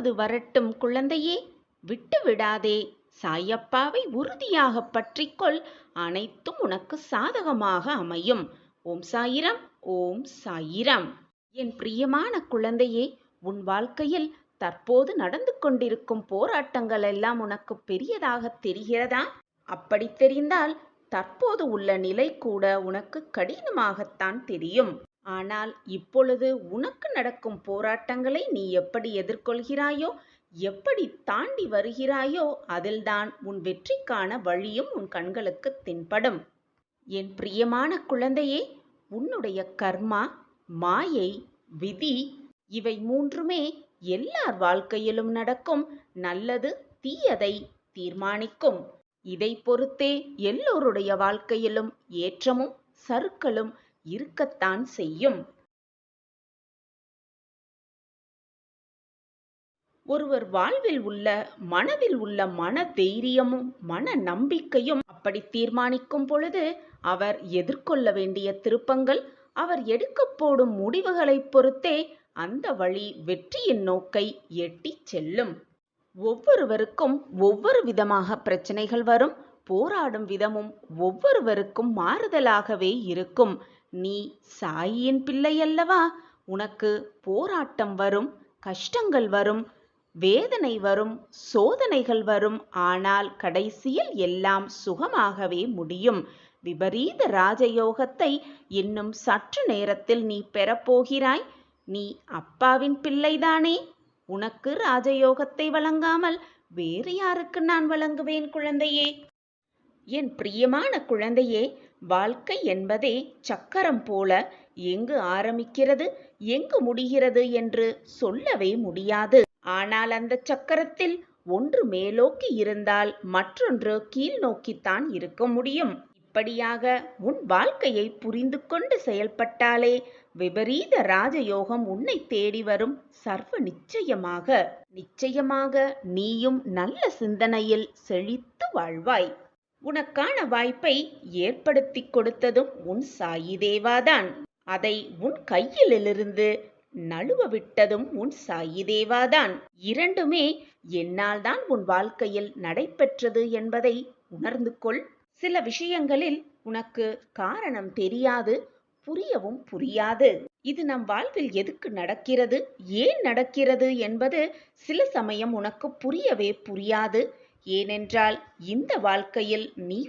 வருவது வரட்டும் குழந்தையே, விட்டு விடாதே. சாயப்பாவை உறுதியாக பற்றிக்கொள். அனைத்தும் உனக்கு சாதகமாக அமையும். ஓம் சாயிரம். ஓம் சாயிரம். என் பிரியமான குழந்தையே, உன் வாழ்க்கையில் தற்போது நடந்து கொண்டிருக்கும் போராட்டங்கள் எல்லாம் உனக்கு பெரியதாக தெரிகிறதா? அப்படி தெரிந்தால் தற்போது உள்ள நிலை கூட உனக்கு கடினமாகத்தான் தெரியும். ஆனால் இப்பொழுது உனக்கு நடக்கும் போராட்டங்களை நீ எப்படி எதிர்கொள்கிறாயோ, எப்படி தாண்டி வருகிறாயோ, அதில்தான் உன் வெற்றிக்கான வழியும் உன் கண்களுக்கு தென்படும். என் பிரியமான குழந்தையே, உன்னுடைய கர்மா, மாயை, விதி இவை மூன்றுமே எல்லார் வாழ்க்கையிலும் நடக்கும் நல்லது தீயதை தீர்மானிக்கும். இதை பொறுத்தே எல்லோருடைய வாழ்க்கையிலும் ஏற்றமும் சறுக்கலும் இருக்கத்தான் செய்யும். ஒருவர் வாழ்வில் உள்ள மனதில் உள்ள மன தைரியமும் மன நம்பிக்கையும் அப்படி தீர்மானிக்கும் பொழுது அவர் எதிர்கொள்ள வேண்டிய திருப்பங்கள், அவர் எடுக்கப் போடும் முடிவுகளை பொறுத்தே அந்த வழி வெற்றியின் நோக்கை எட்டிச் செல்லும். ஒவ்வொருவருக்கும் ஒவ்வொரு விதமாக பிரச்சனைகள் வரும். போராடும் விதமும் ஒவ்வொருவருக்கும் மாறுதலாகவே இருக்கும். நீ சாயியின் பிள்ளை அல்லவா? உனக்கு போராட்டம் வரும், கஷ்டங்கள் வரும், வேதனை வரும், சோதனைகள் வரும். ஆனால் கடைசியில் எல்லாம் சுகமாகவே முடியும். விபரீத ராஜயோகத்தை இன்னும் சற்று நேரத்தில் நீ பெறப்போகிறாய். நீ அப்பாவின் பிள்ளைதானே? உனக்கு ராஜயோகத்தை வழங்காமல் வேறு யாருக்கு நான் வழங்குவேன் குழந்தையே? என் பிரியமான குழந்தையே, வாழ்க்கை என்பதே சக்கரம் போல எங்கு ஆரம்பிக்கிறது எங்கு முடிகிறது என்று சொல்லவே முடியாது. ஆனால் அந்த சக்கரத்தில் ஒன்று மேலோக்கி இருந்தால் மற்றொன்று கீழ் நோக்கித்தான் இருக்க முடியும். இப்படியாக உன் வாழ்க்கையை புரிந்து கொண்டு செயல்பட்டாலே விபரீத ராஜயோகம் உன்னை தேடி வரும். சர்வ நிச்சயமாக நீயும் நல்ல சிந்தனையில் செழித்து வாழ்வாய். உனக்கான வாய்ப்பை ஏற்படுத்தி கொடுத்ததும் உன் சாயி தேவாதான். அதை உன் கையிலிருந்து நழுவ விட்டதும் உன் சாயி தேவாதான். இரண்டுமே என்னால் தான் உன் வாழ்க்கையில் நடைபெற்றது என்பதை உணர்ந்து கொள். சில விஷயங்களில் உனக்கு காரணம் தெரியாது, புரியவும் புரியாது. இது நம் வாழ்வில் எதுக்கு நடக்கிறது, ஏன் நடக்கிறது என்பது சில சமயம் உனக்கு புரியவே புரியாது. ஏனென்றால் இந்த வாழ்க்கையில் நீ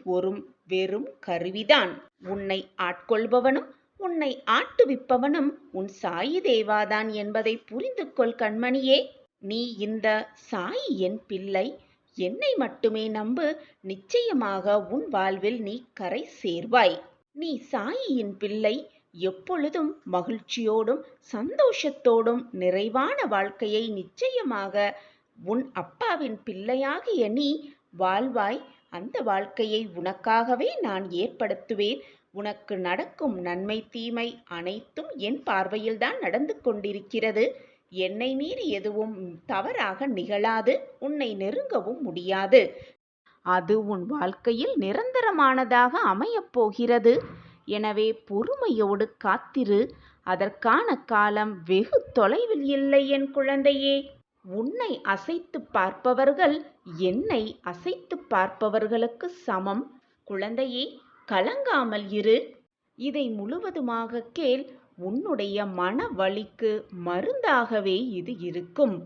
வெறும் கருவிதான். உன்னை ஆட்கொள்பவனும் உன்னை ஆட்டுவிப்பவனும் உன் சாயி தேவாதான் என்பதை புரிந்து கொள் கண்மணியே. நீ இந்த சாயி என் பிள்ளை, என்னை மட்டுமே நம்பு. நிச்சயமாக உன் வாழ்வில் நீ கரை சேர்வாய். நீ சாயியின் பிள்ளை. எப்பொழுதும் மகிழ்ச்சியோடும் சந்தோஷத்தோடும் நிறைவான வாழ்க்கையை நிச்சயமாக உன் அப்பாவின் பிள்ளையாகிய நீ வாழ்வாய். அந்த வாழ்க்கையை உனக்காகவே நான் ஏற்படுத்துவேன். உனக்கு நடக்கும் நன்மை தீமை அனைத்தும் என் பார்வையில்தான் நடந்து கொண்டிருக்கிறது. என்னை மீறி எதுவும் தவறாக நிகழாது, உன்னை நெருங்கவும் முடியாது. அது உன் வாழ்க்கையில் நிரந்தரமானதாக அமையப் போகிறது. எனவே பொறுமையோடு காத்திரு. அதற்கான காலம் வெகு தொலைவில் இல்லை என் குழந்தையே. உன்னை அசைத்து பார்ப்பவர்கள் என்னை அசைத்து பார்ப்பவர்களுக்கு சமம். குழந்தையே, கலங்காமல் இரு. இதை முழுவதுமாக கேள். உன்னுடைய மன வலிக்கு மருந்தாகவே இது இருக்கும்.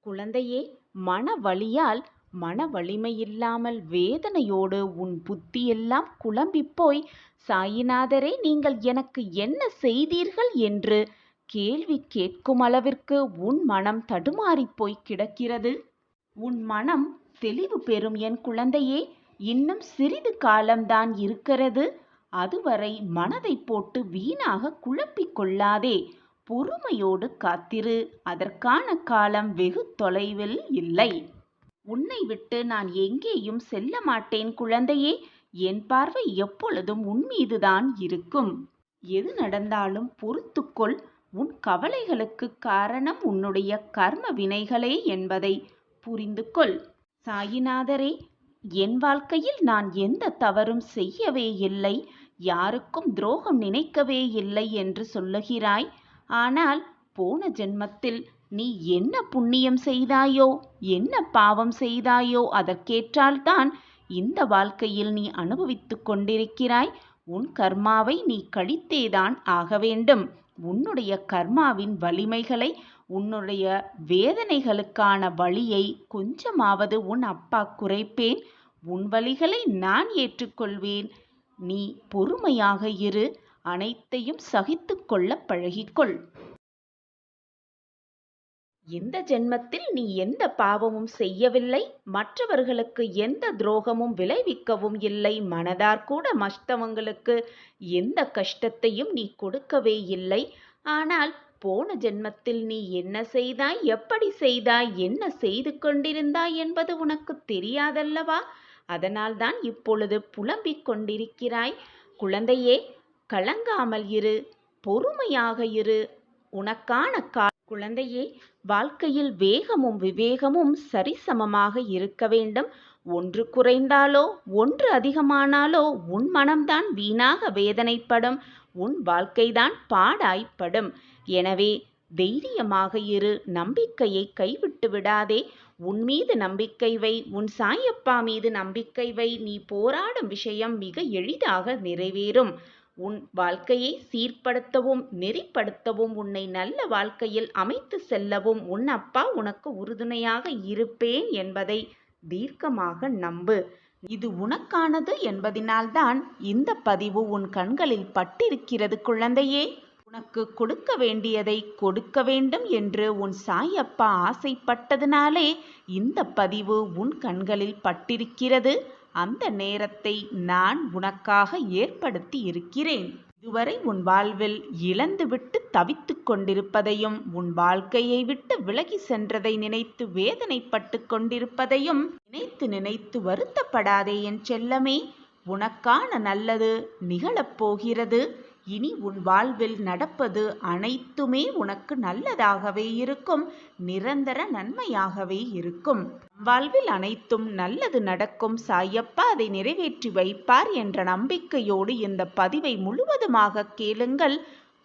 குழந்தையே, மன வலியால் மன வலிமையில்லாமல் வேதனையோடு உன் புத்தியெல்லாம் குழம்பிப்போய், சாயிநாதரே நீங்கள் எனக்கு என்ன செய்தீர்கள் என்று கேள்வி கேட்கும் அளவிற்கு உன் மனம் தடுமாறிப்போய் கிடக்கிறது. உன் மனம் தெளிவு பெறும் என் குழந்தையே. இன்னும் சிறிது காலம்தான் இருக்கிறது. அதுவரை மனதை போட்டு வீணாக குழப்பிக் கொள்ளாதே. பொறுமையோடு காத்திரு. அதற்கான காலம் வெகு தொலைவில் இல்லை. உன்னை விட்டு நான் எங்கேயும் செல்ல மாட்டேன் குழந்தையே. என் பார்வை எப்பொழுதும் உன் மீதுதான் இருக்கும். எது நடந்தாலும் பொறுத்துக்கொள். உன் கவலைகளுக்கு காரணம் உன்னுடைய கர்ம வினைகளே என்பதை புரிந்து கொள். சாயிநாதரே, என் வாழ்க்கையில் நான் எந்த தவறும் செய்யவே இல்லை, யாருக்கும் துரோகம் நினைக்கவே இல்லை என்று சொல்லுகிறாய். ஆனால் போன ஜென்மத்தில் நீ என்ன புண்ணியம் செய்தாயோ, என்ன பாவம் செய்தாயோ அதற்கேற்றால்தான் இந்த வாழ்க்கையில் நீ அனுபவித்துக் கொண்டிருக்கிறாய். உன் கர்மாவை நீ கழித்தேதான் ஆக வேண்டும். உன்னுடைய கர்மாவின் வலிமைகளை, உன்னுடைய வேதனைகளுக்கான வழியை கொஞ்சமாவது உன் அப்பா குறைப்பேன். உன் வலிகளை நான் ஏற்றுக்கொள்வேன். நீ பொறுமையாக இரு. அனைத்தையும் சகித்து கொள்ள பழகிக்கொள். இந்த ஜென்மத்தில் நீ எந்த பாவமும் செய்யவில்லை, மற்றவர்களுக்கு எந்த துரோகமும் விளைவிக்கவும் இல்லை, மனதார் கூட மற்றவங்களுக்கு எந்த கஷ்டத்தையும் நீ கொடுக்கவே இல்லை. ஆனால் போன ஜென்மத்தில் நீ என்ன செய்தாய், எப்படி செய்தாய், என்ன செய்து கொண்டிருந்தாய் என்பது உனக்கு தெரியாதல்லவா? அதனால்தான் இப்பொழுது புலம்பிக் கொண்டிருக்கிறாய். குழந்தையே, கலங்காமல் இரு, பொறுமையாக இரு. உனக்கான குழந்தையே, வாழ்க்கையில் வேகமும் விவேகமும் சரிசமமாக இருக்க வேண்டும். ஒன்று குறைந்தாலோ ஒன்று அதிகமானாலோ உன் மனம்தான் வீணாக வேதனைப்படும், உன் வாழ்க்கைதான் பாடாய்ப்படும். எனவே தைரியமாக இரு, நம்பிக்கையை கைவிட்டு விடாதே. உன் மீது நம்பிக்கை வை, உன் சாயப்பா மீது நம்பிக்கை வை. நீ போராடும் விஷயம் மிக எளிதாக நிறைவேறும். உன் வாழ்க்கையை சீர்படுத்தவும் நெறிப்படுத்தவும், உன்னை நல்ல வாழ்க்கையில் அமைத்து செல்லவும் உன் அப்பா உனக்கு உறுதுணையாக இருப்பேன் என்பதை தீர்க்கமாக நம்பு. இது உனக்கானது என்பதினால்தான் இந்த பதிவு உன் கண்களில் பட்டிருக்கிறது குழந்தையே. உனக்கு கொடுக்க வேண்டியதை கொடுக்க வேண்டும் என்று உன் சாயப்பா ஆசைப்பட்டதினாலே இந்த பதிவு உன் கண்களில் பட்டிருக்கிறது. அந்த நேரத்தை நான் உனக்காக ஏற்படுத்தி இருக்கிறேன். இதுவரை உன் வாழ்வில் இழந்துவிட்டு தவித்து கொண்டிருப்பதையும், உன் வாழ்க்கையை விட்டு விலகி சென்றதை நினைத்து வேதனைப்பட்டு கொண்டிருப்பதையும் நினைத்து நினைத்து வருத்தப்படாதே என் செல்லமே. உனக்கான நல்லது நிகழப்போகிறது. இனி உன் வாழ்வில் நடப்பது அனைத்துமே உனக்கு நல்லதாகவே இருக்கும், நிரந்தர நன்மையாகவே இருக்கும். வாழ்வில் அனைத்தும் நல்லது நடக்கும். சாயப்பா அதை நிறைவேற்றி வைப்பார் என்ற நம்பிக்கையோடு இந்த பதிவை முழுவதுமாக கேளுங்கள்.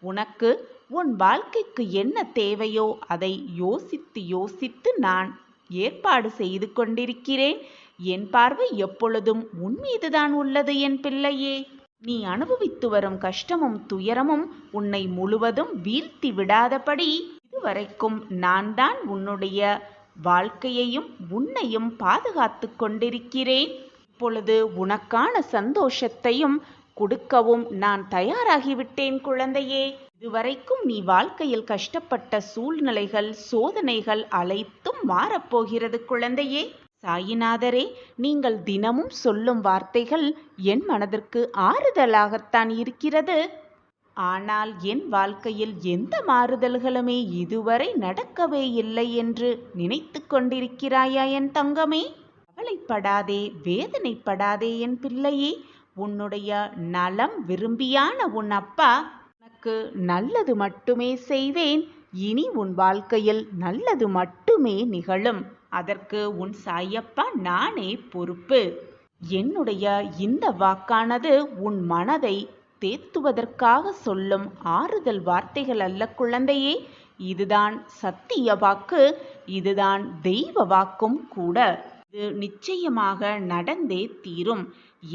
உனக்கு உன் வாழ்க்கைக்கு என்ன தேவையோ அதை யோசித்து யோசித்து நான் ஏற்பாடு செய்து கொண்டிருக்கிறேன். என் பார்வை எப்பொழுதும் உன் மீதுதான் உள்ளது என் பிள்ளையே. நீ அனுபவித்து வரும் கஷ்டமும் துயரமும் உன்னை முழுவதும் வீழ்த்தி விடாதபடி இதுவரைக்கும் நான் தான் உன்னுடைய வாழ்க்கையையும் உன்னையும் பாதுகாத்து கொண்டிருக்கிறேன். இப்பொழுது உனக்கான சந்தோஷத்தையும் கொடுக்கவும் நான் தயாராகிவிட்டேன் குழந்தையே. இதுவரைக்கும் நீ வாழ்க்கையில் கஷ்டப்பட்ட சூழ்நிலைகள், சோதனைகள் அனைத்தும் மாறப்போகிறது குழந்தையே. சாயிநாதரே, நீங்கள் தினமும் சொல்லும் வார்த்தைகள் என் மனதிற்கு ஆறுதலாகத்தான் இருக்கிறது. ஆனால் என் வாழ்க்கையில் எந்த மாறுதல்களுமே இதுவரை நடக்கவே இல்லை என்று நினைத்து கொண்டிருக்கிறாயா என் தங்கமே? கவலைப்படாதே, வேதனைப்படாதே என் பிள்ளையே. உன்னுடைய நலம் விரும்பியான உன் அப்பா உனக்கு நல்லது மட்டுமே செய்வேன். இனி உன் வாழ்க்கையில் நல்லது மட்டுமே நிகழும். அதற்கு உன் சாயப்பா நானே பொறுப்பு. என்னுடைய இந்த வாக்கானது உன் மனதை தேத்துவதற்காக சொல்லும் ஆறுதல் வார்த்தைகள் அல்ல குழந்தையே. இதுதான் சத்திய வாக்கு, இதுதான் தெய்வ வாக்கும் கூட. இது நிச்சயமாக நடந்தே தீரும்.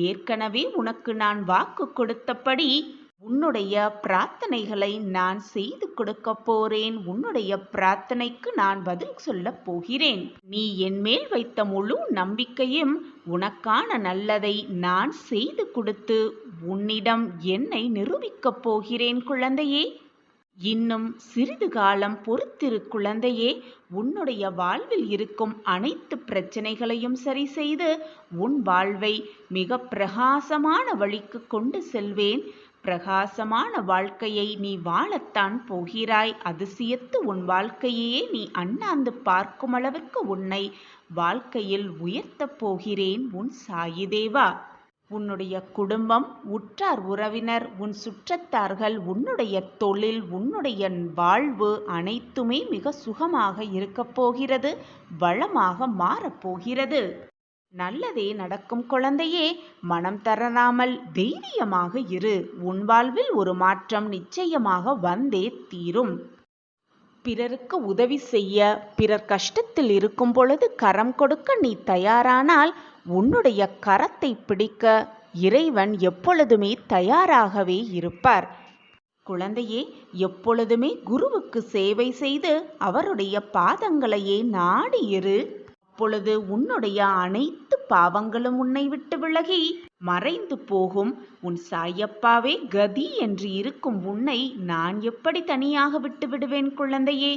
ஏற்கனவே உனக்கு நான் வாக்கு கொடுத்தபடி உன்னுடைய பிரார்த்தனைகளை நான் செய்து கொடுக்க போறேன். உன்னுடைய பிரார்த்தனைக்கு நான் பதில் சொல்ல போகிறேன். நீ என் மேல் வைத்த முழு நம்பிக்கையும் உனக்கான நல்லதை நான் செய்து கொடுத்து உன்னிடம் என்னை நிரூபிக்கப் போகிறேன் குழந்தையே. இன்னும் சிறிது காலம் பொறுத்திரு குழந்தையே. உன்னுடைய வாழ்வில் இருக்கும் அனைத்து பிரச்சனைகளையும் சரி செய்து உன் வாழ்வை மிக பிரகாசமான வழிக்கு கொண்டு செல்வேன். பிரகாசமான வாழ்க்கையை நீ வாழத்தான் போகிறாய். அதிசயத்து உன் வாழ்க்கையே நீ அண்ணாந்து பார்க்கும் அளவிற்கு உன்னை வாழ்க்கையில் உயர்த்தப் போகிறேன் உன் சாயிதேவா. உன்னுடைய குடும்பம், உற்றார் உறவினர், உன் சுற்றத்தார்கள், உன்னுடைய தொழில், உன்னுடைய வாழ்வு அனைத்துமே மிக சுகமாக இருக்கப் போகிறது, வளமாக மாறப்போகிறது. நல்லதே நடக்கும் குழந்தையே. மனம் தளராமல் தைரியமாக இரு. உன் வாழ்வில் ஒரு மாற்றம் நிச்சயமாக வந்தே தீரும். பிறருக்கு உதவி செய்ய, பிறர் கஷ்டத்தில் இருக்கும் பொழுது கரம் கொடுக்க நீ தயாரானால் உன்னுடைய கரத்தை பிடிக்க இறைவன் எப்பொழுதுமே தயாராகவே இருப்பார். குழந்தையே, எப்பொழுதுமே குருவுக்கு சேவை செய்து அவருடைய பாதங்களையே நாடி இரு. அப்பொழுது உன்னுடைய அனைத்து பாவங்களும் உன்னை விட்டு விலகி மறைந்து போகும். உன் சாயப்பாவே கதி என்று இருக்கும் உன்னை நான் எப்படி தனியாக விட்டு விடுவேன்? குழந்தையே,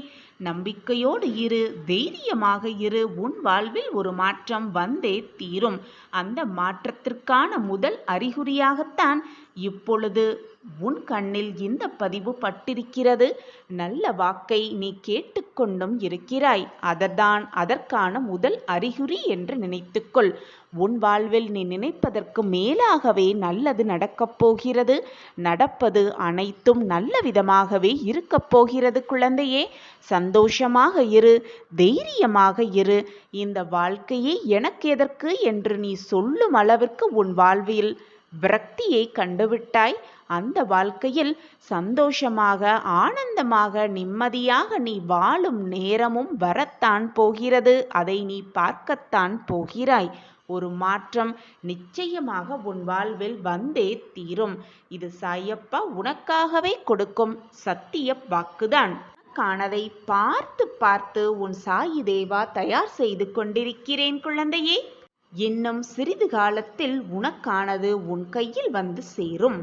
நம்பிக்கையோடு இரு, தைரியமாக இரு. உன் வாழ்வில் ஒரு மாற்றம் வந்தே தீரும். அந்த மாற்றத்திற்கான முதல் அறிகுறியாகத்தான் இப்பொழுது உன் கண்ணில் இந்த பதிவு பட்டிருக்கிறது. நல்ல வாக்கை நீ கேட்டுக்கொண்டும் இருக்கிறாய். அதற்கான முதல் அறிகுறி என்று நினைத்துக்கொள். உன் வாழ்வில் நீ நினைப்பதற்கு மேலாகவே நல்லது நடக்கப் போகிறது. நடப்பது அனைத்தும் நல்ல விதமாகவே இருக்கப் போகிறது. குழந்தையே, சந்தோஷமாக இரு, தைரியமாக இரு. இந்த வாழ்க்கையே எனக்கு எதற்கு என்று நீ சொல்லும் அளவிற்கு உன் வாழ்வில் விரக்தியை கண்டுவிட்டாய். அந்த வாழ்க்கையில் சந்தோஷமாக, ஆனந்தமாக, நிம்மதியாக நீ வாழும் நேரமும் வரத்தான் போகிறது. அதை நீ பார்க்கத்தான் போகிறாய். ஒரு மாற்றம் நிச்சயமாக உன் வாழ்வில் வந்தே தீரும். இது சாயப்பா உனக்காகவே கொடுக்கும் சத்திய வாக்குதான். உனக்கானதை பார்த்து பார்த்து உன் சாயி தேவா தயார் செய்து கொண்டிருக்கிறேன். குழந்தையே, இன்னும் சிறிது காலத்தில் உனக்கானது உன் கையில் வந்து சேரும்.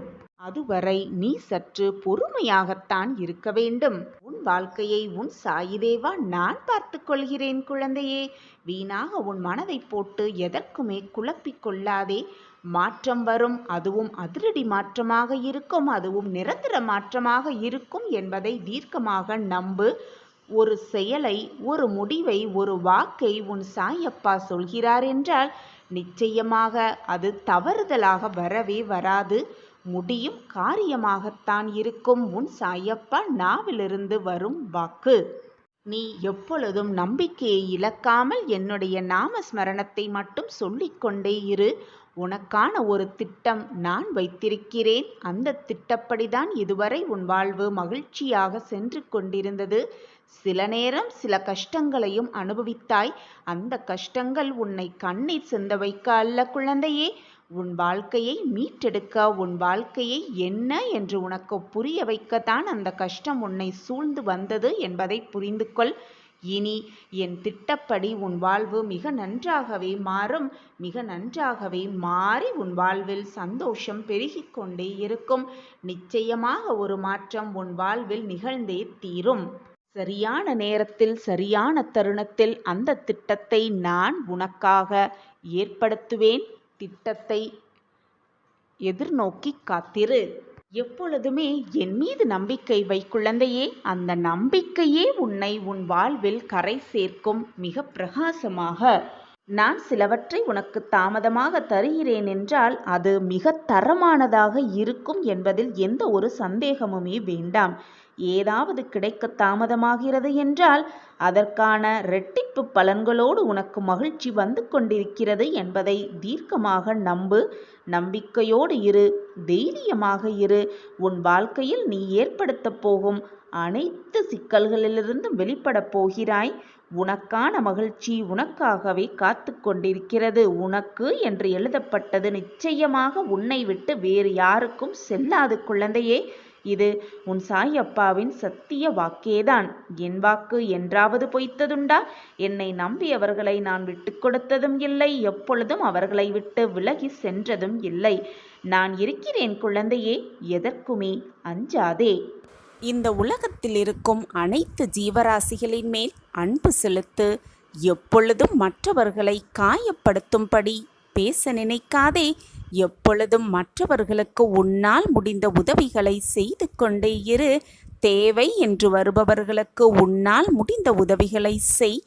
அதுவரை நீ சற்று பொறுமையாகத்தான் இருக்க வேண்டும். உன் வாழ்க்கையை உன் சாயி தேவா நான் பார்த்து கொள்கிறேன். குழந்தையே, வீணாக உன் மனதை போட்டு எதற்குமே குழப்பிக் கொள்ளாதே. மாற்றம் வரும். அதுவும் அதிரடி மாற்றமாக இருக்கும். அதுவும் நிரந்தர மாற்றமாக இருக்கும் என்பதை தீர்க்கமாக நம்பு. ஒரு செயலை, ஒரு முடிவை, ஒரு வாக்கை உன் சாயப்பா சொல்கிறார் என்றால் நிச்சயமாக அது தவறுதலாக வரவே வராது. முடியும் காரியமாகத்தான் இருக்கும் உன் சாயப்பா நாவிலிருந்து வரும் வாக்கு. நீ எப்பொழுதும் நம்பிக்கையை இழக்காமல் என்னுடைய நாமஸ்மரணத்தை மட்டும் சொல்லிக்கொண்டே இரு. உனக்கான ஒரு திட்டம் நான் வைத்திருக்கிறேன். அந்த திட்டப்படிதான் இதுவரை உன் வாழ்வு மகிழ்ச்சியாக சென்று கொண்டிருந்தது. சில நேரம் சில கஷ்டங்களையும் அனுபவித்தாய். அந்த கஷ்டங்கள் உன்னை கண்ணீர் சிந்த வைக்க அல்ல குழந்தையே, உன் வாழ்க்கையை மீட்டெடுக்க, உன் வாழ்க்கையை என்ன என்று உனக்கு புரிய வைக்கத்தான் அந்த கஷ்டம் உன்னை சூழ்ந்து வந்தது என்பதை புரிந்து கொள். இனி என் திட்டப்படி உன் வாழ்வு மிக நன்றாகவே மாறும். மிக நன்றாகவே மாறி உன் வாழ்வில் சந்தோஷம் பெருகிக் கொண்டே இருக்கும். நிச்சயமாக ஒரு மாற்றம் உன் வாழ்வில் நிகழ்ந்தே தீரும். சரியான நேரத்தில், சரியான தருணத்தில் அந்த திட்டத்தை நான் உனக்காக ஏற்படுத்துவேன். திட்டத்தை எதிர்நோக்கி காத்திரு. எப்பொழுதுமே என் மீது நம்பிக்கை வை குழந்தையே. அந்த நம்பிக்கையே உன்னை உன் வாழ்வில் கரை சேர்க்கும். மிக பிரகாசமாக நான் சிலவற்றை உனக்கு தாமதமாக தருகிறேன் என்றால் அது மிக தரமானதாக இருக்கும் என்பதில் எந்த ஒரு சந்தேகமுமே வேண்டாம். ஏதாவது கிடைக்க தாமதமாகிறது என்றால் அதற்கான இரட்டிப்பு பலன்களோடு உனக்கு மகிழ்ச்சி வந்து கொண்டிருக்கிறது என்பதை தீர்க்கமாக நம்பு. நம்பிக்கையோடு இரு, தைரியமாக இரு. உன் வாழ்க்கையில் நீ ஏற்படுத்தப் போகும் அனைத்து சிக்கல்களிலிருந்தும் வெளிப்படப் போகிறாய். உனக்கான மகிழ்ச்சி உனக்காகவே காத்து கொண்டிருக்கிறது. உனக்கு என்று எழுதப்பட்டது நிச்சயமாக உன்னை விட்டு வேறு யாருக்கும் செல்லாது குழந்தையே. இது உன் சாயப்பாவின் சத்திய வாக்கேதான். என் வாக்கு என்றாவது பொய்த்ததுண்டா? என்னை நம்பியவர்களை நான் விட்டு கொடுத்ததும் இல்லை. எப்பொழுதும் அவர்களை விட்டு விலகி சென்றதும் இல்லை. நான் இருக்கிறேன் குழந்தையே, எதற்குமே அஞ்சாதே. இந்த உலகத்தில் இருக்கும் அனைத்து ஜீவராசிகளின் மேல் அன்பு செலுத்து. எப்பொழுதும் மற்றவர்களை காயப்படுத்தும்படி பேச நினைக்காதே. எப்பொழுதும் மற்றவர்களுக்கு உன்னால் முடிந்த உதவிகளை செய்து கொண்டே இரு. தேவை என்று வருபவர்களுக்கு உன்னால் முடிந்த உதவிகளை செய்.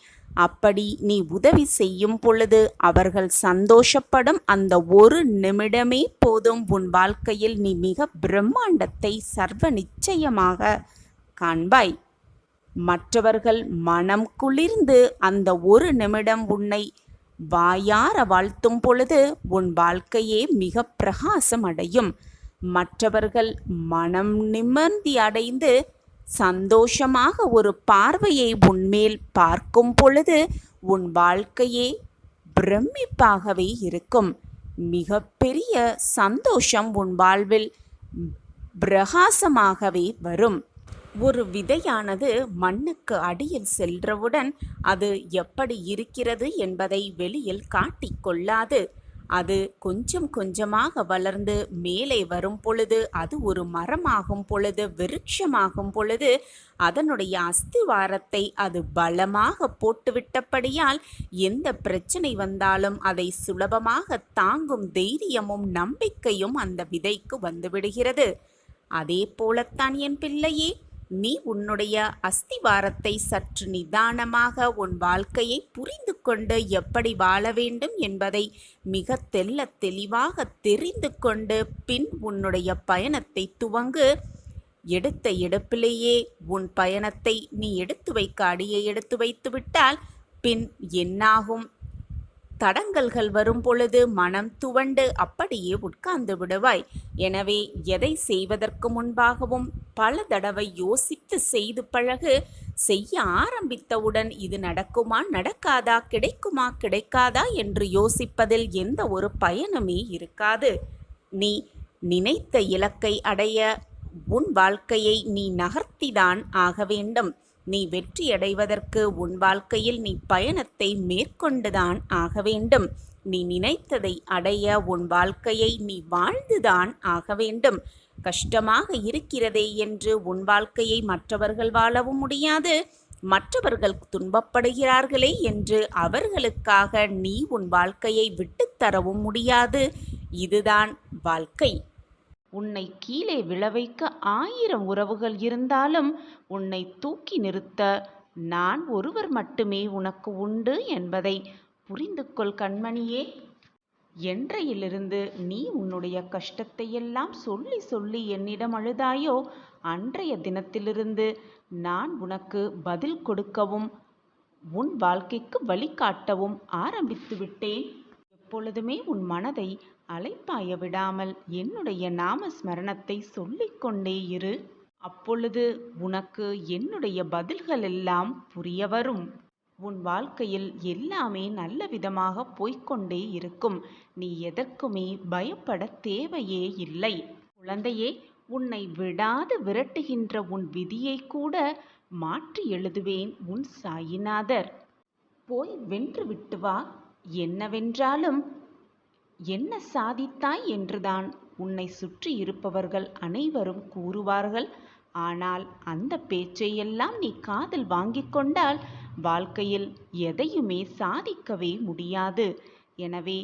அப்படி நீ உதவி செய்யும் பொழுது அவர்கள் சந்தோஷப்படும் அந்த ஒரு நிமிடமே போதும். உன் வாழ்க்கையில் நீ மிக பிரம்மாண்டத்தை சர்வ நிச்சயமாக காண்பாய். மற்றவர்கள் மனம் குளிர்ந்து அந்த ஒரு நிமிடம் உன்னை வாயார வாழ்த்தும் பொழுது உன் வாழ்க்கையே மிக பிரகாசம் அடையும். மற்றவர்கள் மனம் நிம்மதி அடைந்து சந்தோஷமாக ஒரு பார்வையை உன்மேல் பார்க்கும் பொழுது உன் வாழ்க்கையே பிரமிப்பாகவே இருக்கும். மிகப்பெரிய சந்தோஷம் உன் வாழ்வில் பிரகாசமாகவே வரும். ஒரு விதையானது மண்ணுக்கு அடியில் சென்றவுடன் அது எப்படி இருக்கிறது என்பதை வெளியில் காட்டிக்கொள்ளாது. அது கொஞ்சம் கொஞ்சமாக வளர்ந்து மேலே வரும் பொழுது, அது ஒரு மரமாகும் பொழுது, விருட்சமாகும் பொழுது, அதனுடைய அஸ்திவாரத்தை அது பலமாக போட்டுவிட்டபடியால் எந்த பிரச்சனை வந்தாலும் அதை சுலபமாக தாங்கும் தைரியமும் நம்பிக்கையும் அந்த விதைக்கு வந்துவிடுகிறது. அதே போலத்தான் என் பிள்ளையே, நீ உன்னுடைய அஸ்திவாரத்தை சற்று நிதானமாக உன் வாழ்க்கையை புரிந்து கொண்டு எப்படி வாழ வேண்டும் என்பதை மிக தெளிவாக தெரிந்து கொண்டு பின் உன்னுடைய பயணத்தை துவங்கு. எடுத்த எடுப்பிலேயே உன் பயணத்தை நீ எடுத்து வைக்க அடியை எடுத்து வைத்து விட்டால் பின் என்னாகும்? தடங்கல்கள் வரும் பொழுது மனம் துவண்டு அப்படியே உட்கார்ந்து விடுவாய். எனவே எதை செய்வதற்கு முன்பாகவும் பல தடவை யோசித்து செய்து பழகு. செய்ய ஆரம்பித்தவுடன் இது நடக்குமா நடக்காதா, கிடைக்குமா கிடைக்காதா என்று யோசிப்பதில் எந்த ஒரு பயனுமே இருக்காது. நீ நினைத்த இலக்கை அடைய உன் வாழ்க்கையை நீ நகர்த்திதான் ஆக வேண்டும். நீ வெற்றியடைவதற்கு உன் வாழ்க்கையில் நீ பயணத்தை மேற்கொண்டுதான் ஆக வேண்டும். நீ நினைத்ததை அடைய உன் வாழ்க்கையை நீ வாழ்ந்துதான் ஆக வேண்டும். கஷ்டமாக இருக்கிறதே என்று உன் வாழ்க்கையை மற்றவர்கள் வாழவும் முடியாது. மற்றவர்கள் துன்பப்படுகிறார்களே என்று அவர்களுக்காக நீ உன் வாழ்க்கையை விட்டுத்தரவும் முடியாது. இதுதான் வாழ்க்கை. உன்னை கீழே விழவைக்க 1000 உறவுகள் இருந்தாலும் உன்னை தூக்கி நிறுத்த நான் ஒருவர் மட்டுமே உனக்கு உண்டு என்பதை புரிந்து கொள் கண்மணியே. என்றையிலிருந்து நீ உன்னுடைய கஷ்டத்தையெல்லாம் சொல்லி சொல்லி என்னிடம் அழுதாயோ, அன்றைய தினத்திலிருந்து நான் உனக்கு பதில் கொடுக்கவும் உன் வாழ்க்கைக்கு வழிகாட்டவும் ஆரம்பித்து விட்டேன். எப்பொழுதுமே உன் மனதை அலைப்பாய விடாமல் என்னுடைய நாமஸ்மரணத்தை சொல்லிக்கொண்டே இரு. அப்பொழுது உனக்கு என்னுடைய பதில்கள் எல்லாம் புரிய வரும். உன் வாழ்க்கையில் எல்லாமே நல்ல விதமாக போய்கொண்டே இருக்கும். நீ எதற்குமே பயப்பட தேவையே இல்லை. குழந்தையே, உன்னை விடாது விரட்டுகின்ற உன் விதியை கூட மாற்றி எழுதுவேன் உன் சாயிநாதர். போய் வென்று விட்டு வா. என்னவென்றாலும் என்ன சாதித்தாய் என்றுதான் உன்னை சுற்றி இருப்பவர்கள் அனைவரும் கூறுவார்கள். ஆனால் அந்த பேச்சையெல்லாம் நீ காதில் வாங்கிக் கொண்டால் வாழ்க்கையில் எதையுமே சாதிக்கவே முடியாது. எனவே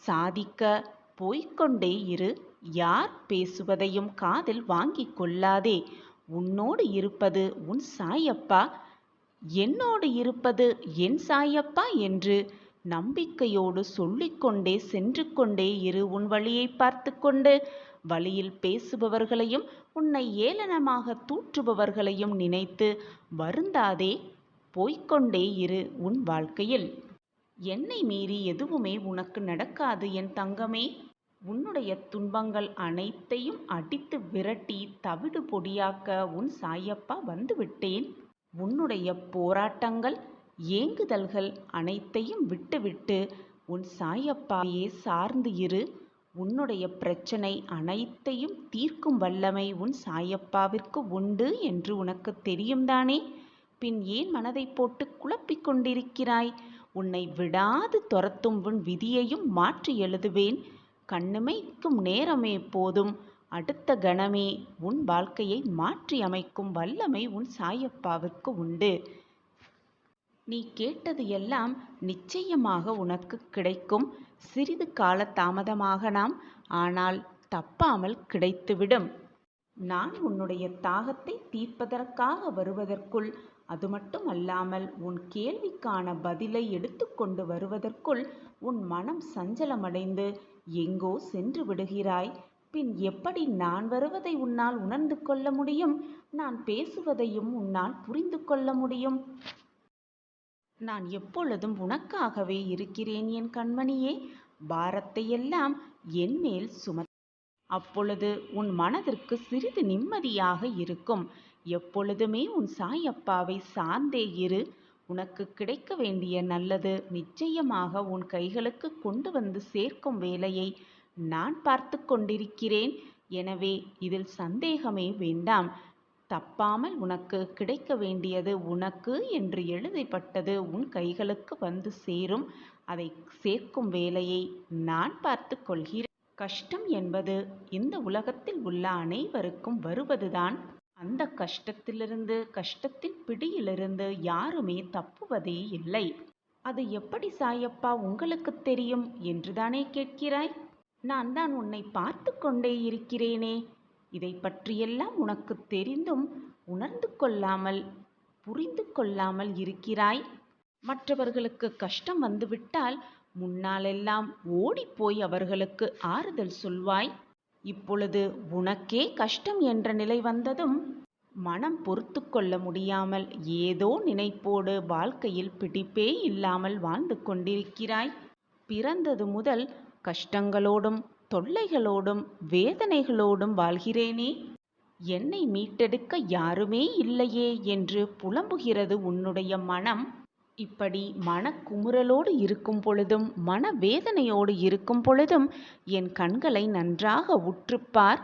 சாதிக்க போய்கொண்டே இரு. யார் பேசுவதையும் காதில் வாங்கிக் கொள்ளாதே. உன்னோடு இருப்பது உன் சாயப்பா, என்னோடு இருப்பது என் சாயப்பா என்று நம்பிக்கையோடு சொல்லிக்கொண்டே சென்று கொண்டே இரு. உன் வழியை பார்த்து கொண்டு வழியில் பேசுபவர்களையும் உன்னை ஏளனமாக தூற்றுபவர்களையும் நினைத்து வருந்தாதே. போய்கொண்டே இரு உன் வாழ்க்கையில். என்னை மீறி எதுவுமே உனக்கு நடக்காது என் தங்கமே. உன்னுடைய துன்பங்கள் அனைத்தையும் அடித்து விரட்டி தவிடு பொடியாக்க உன் சாயப்பா வந்துவிட்டேன். உன்னுடைய போராட்டங்கள் ஏங்குதல்கள் அனைத்தையும் விட்டுவிட்டு உன் சாயப்பாவையே சார்ந்து இரு. உன்னுடைய பிரச்சனை அனைத்தையும் தீர்க்கும் வல்லமை உன் சாயப்பாவிற்கு உண்டு என்று உனக்கு தெரியும் தானே? பின் ஏன் மனதை போட்டு குழப்பிக் கொண்டிருக்கிறாய்? உன்னை விடாது துரத்தும் உன் விதியையும் மாற்றி எழுதுவேன். கண்ணுமைக்கும் நேரமே போதும், அடுத்த கணமே உன் வாழ்க்கையை மாற்றி அமைக்கும் வல்லமை உன் சாயப்பாவிற்கு உண்டு. நீ கேட்டது எல்லாம் நிச்சயமாக உனக்கு கிடைக்கும். சிறிது கால தாமதமாகலாம், ஆனால் தப்பாமல் கிடைத்துவிடும். நான் உன்னுடைய தாகத்தை தீர்ப்பதற்காக வருவதற்குள், அது மட்டும் அல்லாமல் உன் கேள்விக்கான பதிலை எடுத்துக்கொண்டு வருவதற்குள் உன் மனம் சஞ்சலமடைந்து எங்கோ சென்று விடுகிறாய். பின் எப்படி நான் வருவதை உன்னால் உணர்ந்து கொள்ள முடியும்? நான் பேசுவதையும் உன்னால் புரிந்து கொள்ள முடியும்? நான் எப்பொழுதும் உனக்காகவே இருக்கிறேன் என் கண்மணியே. பாரத்தையெல்லாம் என் மேல் அப்பொழுது உன் மனதிற்கு சிறிது நிம்மதியாக இருக்கும். எப்பொழுதுமே உன் சாயப்பாவை சார்ந்தே இரு. உனக்கு கிடைக்க வேண்டிய நல்லது நிச்சயமாக உன் கைகளுக்கு கொண்டு வந்து சேர்க்கும் வேலையை நான் பார்த்து கொண்டிருக்கிறேன். எனவே இதில் சந்தேகமே வேண்டாம். தப்பாமல் உனக்கு கிடைக்க வேண்டியது உனக்கு என்று எழுதப்பட்டது உன் கைகளுக்கு வந்து சேரும். அதை சேர்க்கும் வேலையை நான் பார்த்து கொள்கிறேன். கஷ்டம் என்பது இந்த உலகத்தில் உள்ள அனைவருக்கும் வருவதுதான். அந்த கஷ்டத்திலிருந்து, கஷ்டத்தின் பிடியிலிருந்து யாருமே தப்புவதே இல்லை. அது எப்படி சாயப்பா உங்களுக்கு தெரியும் என்றுதானே கேட்கிறாய்? நான் தான் உன்னை பார்த்து கொண்டே இருக்கிறேனே. இதை பற்றியெல்லாம் உனக்கு தெரிந்தும் உணர்ந்து கொள்ளாமல், புரிந்து கொள்ளாமல் இருக்கிறாய். மற்றவர்களுக்கு கஷ்டம் வந்துவிட்டால் முன்னாலெல்லாம் ஓடிப்போய் அவர்களுக்கு ஆறுதல் சொல்வாய். இப்பொழுது உனக்கே கஷ்டம் என்ற நிலை வந்ததும் மனம் பொறுத்து கொள்ள முடியாமல் ஏதோ நினைப்போடு வாழ்க்கையில் பிடிப்பே இல்லாமல் வாழ்ந்து கொண்டிருக்கிறாய். பிறந்தது முதல் கஷ்டங்களோடும் தொல்லைகளோடும் வேதனைகளோடும் வாழ்கிறேனே. என்னை மீட்டெடுக்க யாருமே இல்லையே என்று புலம்புகிறது உன்னுடைய மனம். இப்படி மனக்குமுறலோடு இருக்கும் பொழுதும், மனவேதனையோடு இருக்கும் பொழுதும் என் கண்களை நன்றாக உற்றுப்பார்.